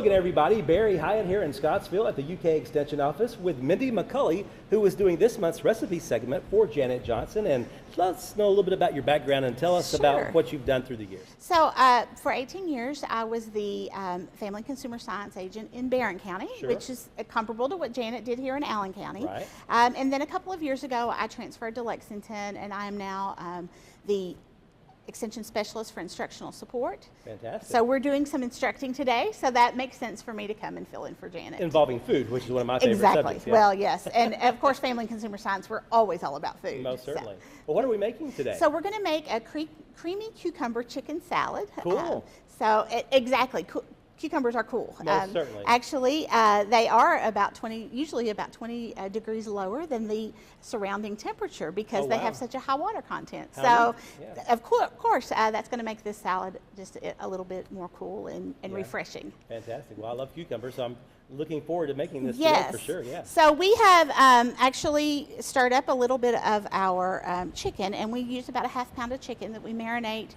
again, everybody. Barry Hyatt here in Scottsville at the UK Extension Office with Mindy McCulley, who is doing this month's recipe segment for Janet Johnson. And let us know a little bit about your background and tell us about what you've done through the years. So for 18 years, I was the Family Consumer Science Agent in Barron County, which is comparable to what Janet did here in Allen County. Right. And then a couple of years ago, I transferred to Lexington, and I am now the Extension Specialist for Instructional Support. Fantastic. So we're doing some instructing today, so that makes sense for me to come and fill in for Janet. Involving food, which is one of my favorite subjects. Yeah. Well, yes. And of course, Family and Consumer Science, we're always all about food. Most certainly. Well, what are we making today? So we're going to make a creamy cucumber chicken salad. Cool. Exactly. Cucumbers are cool. Most certainly. Actually, they are usually about 20 degrees lower than the surrounding temperature because they have such a high water content. Of course, that's going to make this salad just a little bit more cool and refreshing. Fantastic. Well, I love cucumbers, so I'm looking forward to making this today for sure. Yeah. So we have actually stirred up a little bit of our chicken, and we use about a ½ pound of chicken that we marinate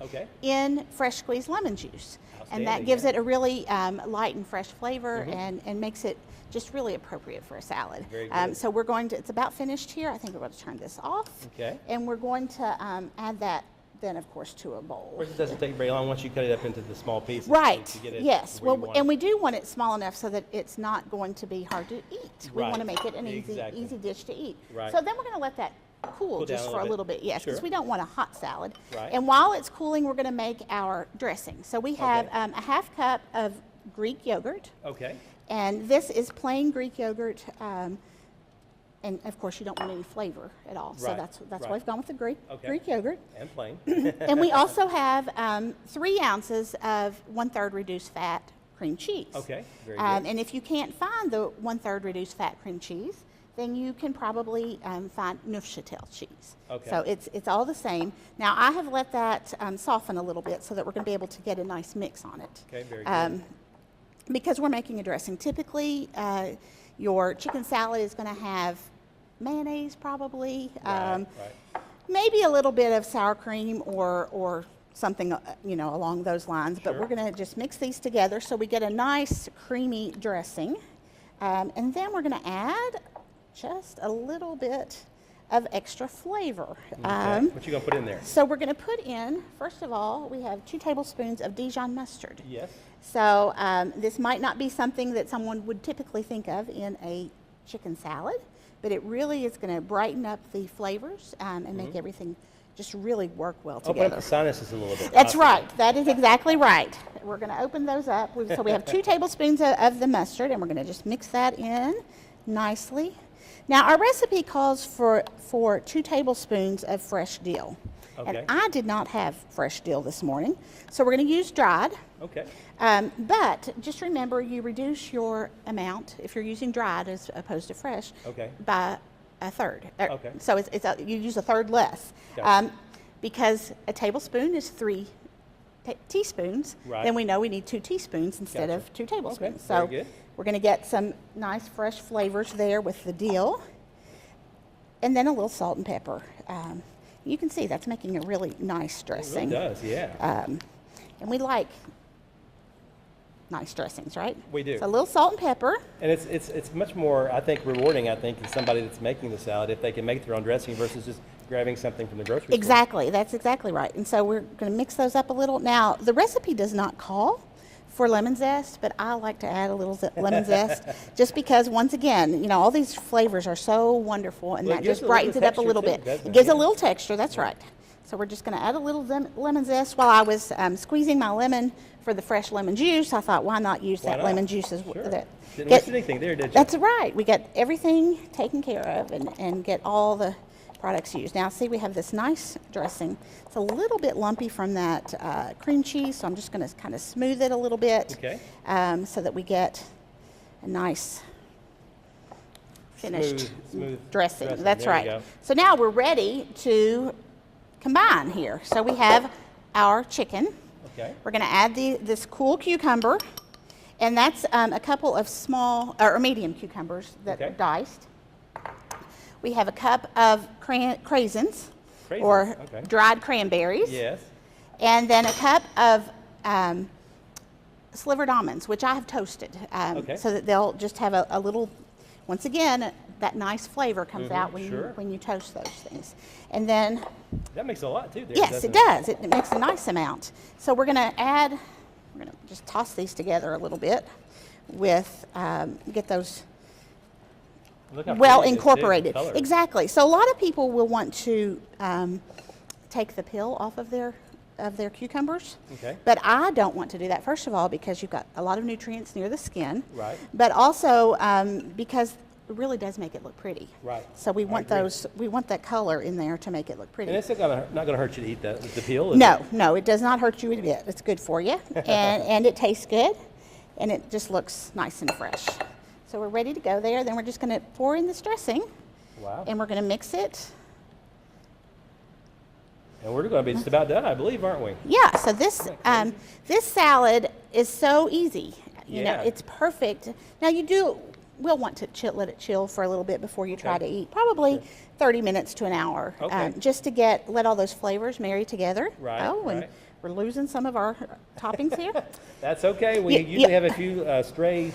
in fresh squeezed lemon juice. And that gives it a really light and fresh flavor and makes it just really appropriate for a salad. Very good. So we're going to, it's about finished here. I think we're going to turn this off. Okay. And we're going to add that then, of course, to a bowl. Of course, it doesn't take very long once you cut it up into the small pieces. Right. To get it yes. Well, and we do want it small enough so that it's not going to be hard to eat. We want to make it an easy dish to eat. Right. So then we're going to let that cool just for a little bit, yes, because we don't want a hot salad. Right. And while it's cooling, we're going to make our dressing. So we have a ½ cup of Greek yogurt. Okay. And this is plain Greek yogurt, and of course you don't want any flavor at all. So that's why we've gone with the Greek yogurt. And plain. And we also have 3 ounces of 1/3 reduced fat cream cheese. Okay. Very good. And if you can't find the 1/3 reduced fat cream cheese, then you can probably find Neufchâtel cheese. Okay. So it's all the same. Now I have let that soften a little bit so that we're going to be able to get a nice mix on it. Okay, very good. Because we're making a dressing. Typically, your chicken salad is going to have mayonnaise probably, maybe a little bit of sour cream or something along those lines. But we're going to just mix these together so we get a nice creamy dressing. And then we're going to add just a little bit of extra flavor. What you going to put in there? So we're going to put in, first of all, we have 2 tablespoons of Dijon mustard. Yes. So this might not be something that someone would typically think of in a chicken salad, but it really is going to brighten up the flavors and make everything just really work well together. Open up the sinuses a little bit. That's right. That is exactly right. We're going to open those up. So we have 2 tablespoons of the mustard, and we're going to just mix that in nicely. Now, our recipe calls for 2 tablespoons of fresh dill. Okay. And I did not have fresh dill this morning, so we're going to use dried. Okay. But just remember, you reduce your amount, if you're using dried as opposed to fresh, by 1/3. Okay. So you use 1/3 less. Gotcha. Because a tablespoon is 3 teaspoons, then we know we need 2 teaspoons instead of 2 tablespoons. So we're going to get some nice fresh flavors there with the dill, and then a little salt and pepper. You can see that's making a really nice dressing. It really does, yeah. And we like nice dressings, right? We do. So a little salt and pepper. And it's much more, I think, rewarding, to somebody that's making the salad if they can make their own dressing versus just grabbing something from the grocery store. Exactly. That's exactly right. And so we're going to mix those up a little. Now, the recipe does not call for lemon zest, but I like to add a little lemon zest just because, once again, all these flavors are so wonderful, and that just brightens it up a little bit. It gives a little texture, that's right. So we're just going to add a little lemon zest. While I was squeezing my lemon for the fresh lemon juice, I thought, why not use that lemon juice as well? Didn't miss anything there, did you? That's right. We get everything taken care of and get all the products used. Now, see, we have this nice dressing. It's a little bit lumpy from that cream cheese, so I'm just going to kind of smooth it a little bit so that we get a nice finished smooth dressing. That's right. So now we're ready to combine here. So we have our chicken. Okay. We're going to add this cool cucumber, and that's a couple of small or medium cucumbers that are diced. We have a cup of craisins, or dried cranberries. Yes. And then a cup of slivered almonds, which I have toasted, Okay. so that they'll just have a little. Once again, that nice flavor comes out when you toast those things, and then. That makes a lot too. There, Yes, it does. It makes a nice amount. So we're going to just toss these together a little bit with get those well incorporated. Exactly. So a lot of people will want to take the peel off of their cucumbers. Okay. But I don't want to do that, first of all, because you've got a lot of nutrients near the skin. Right. But also because it really does make it look pretty. Right. So we want that color in there to make it look pretty. And it's not going to hurt you to eat the peel, is No, it? no, it does not hurt you a bit. It's good for you, and it tastes good, and it just looks nice and fresh. So we're ready to go there. Then we're just going to pour in this dressing. Wow. And we're going to mix it. And we're going to be just about done, I believe, aren't we? Yeah. So this salad is so easy. You know, it's perfect. Now we'll want to let it chill for a little bit before you try to eat. Probably 30 minutes to an hour, just to let all those flavors marry together. Right. And we're losing some of our toppings here. That's okay. We usually have a few stray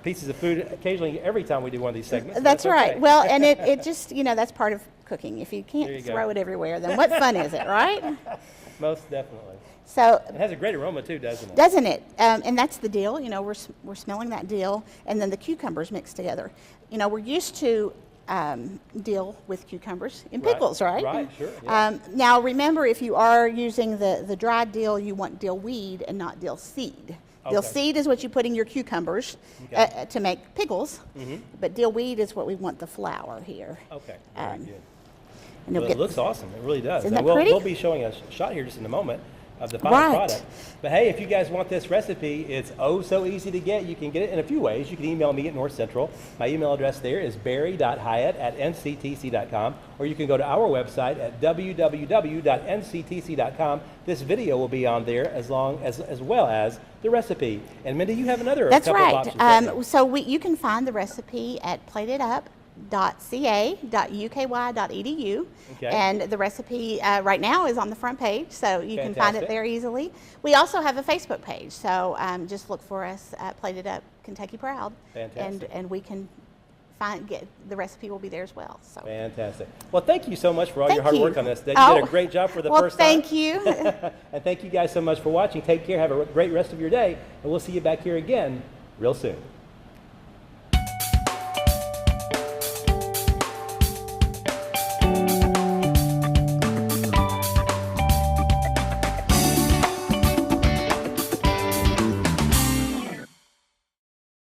pieces of food occasionally every time we do one of these segments. So that's right. okay. Well, and it just, that's part of cooking. If you can't throw it everywhere, then what fun is it, right? Most definitely. So it has a great aroma too, doesn't it? Doesn't it? And that's the dill. We're smelling that dill, and then the cucumbers mixed together. We're used to dill with cucumbers in pickles, right? Right, sure. Yeah. Now remember, if you are using the dried dill, you want dill weed and not dill seed. Dill seed is what you put in your cucumbers to make pickles, but dill weed is what we want the flour here. Okay, very good. And Well, it looks awesome. It really does. Isn't that we'll, pretty? we'll be showing a shot here just in a moment of the final product. But hey, if you guys want this recipe, it's so easy to get. You can get it in a few ways. You can email me at North Central. My email address there is barry.hyatt@nctc.com, or you can go to our website at www.nctc.com. This video will be on there as well as the recipe. And Mindy, you have another couple of options. So you can find the recipe at platitup.ca.uky.edu, and the recipe right now is on the front page, so you can find it there easily. We also have a Facebook page, so just look for us at Plated Up Kentucky Proud, and we can get the recipe will be there as well. So fantastic. Well, thank you so much for all your hard work on this. You did a great job for the first time. Thank you. And thank you guys so much for watching. Take care. Have a great rest of your day, and we'll see you back here again real soon.